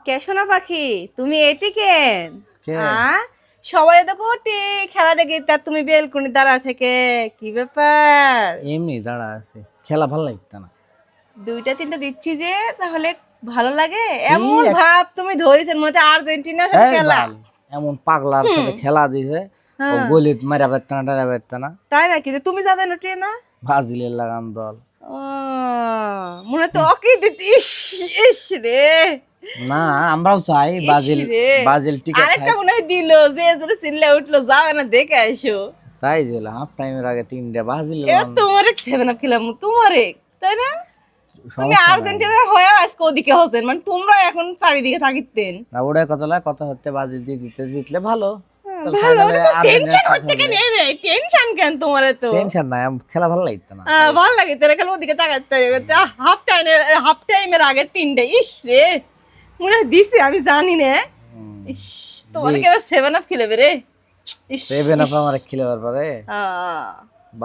কে শোনা পাখি, তুমি এটি কেন? কে? সবাই তো কোটি খেলা দেখে, তা তুমি বেলকুনি দাঁড়া থেকে কি ব্যাপার? এমনি দাঁড়া আছে, খেলা ভাল লাগতো না। দুইটা তিনটা দিচ্ছি যে, তাহলে ভালো লাগে? কি এমন ভাব তুমি ধরেছেন মনে হচ্ছে আর্জেন্টিনার সাথে এই খেলা। বাল, এমন পাগলার হুম। সাথে খেলা দিছে। ও হ্যাঁ, গলিত মারা পারত না, টারা পারত না। তাই নাকি? যে তুমি যাবে না না? ব্রাজিলের লাগান দল। ও, মনে তো ওকে দিতে, ইস ইস রে, না, আমরাও চাই ইস ব্রাজিল, রে। ব্রাজিল টিকে আরেকটা থাক। মনে হয় দিল, যে যদি চিনলে উঠলো, যাবে না দেখে আইসো। তাই যে হাফ টাইমের আগে 3টা ব্রাজিল এ তোমার সেভেন আপ খেলাম তোমার, তাই না? তুমি সমস্যা নাই। আর্জেন্টিনার হয়ে আজকে ওদিকে হচ্ছেন, মানে তোমরা এখন চারিদিকে থাকিতেন। না ওটাই কথা লয়, কথা হচ্ছে ব্রাজিল জিততে জিতলে ভালো। তাহলে ভালো, ফাইনালে তো আর্জেন্টিনার টেনশন সাথে হচ্ছে কেন হবে। রে? টেনশন কেন তোমার তো? টেনশন নাই, খেলা ভালো লাগতো না। ভালো লাগে তোরা খালি ওদিকে তাকাতে। হাফ টাইমের আগে তিনটে, ইস রে, মনে হয় দিছে, আমি জানি না। ইস, তোমার কি দেখ এবার সেভেন আপ খেলেবে রে? ইস 7 আপ ইস। আমার খেলে পারে। আহ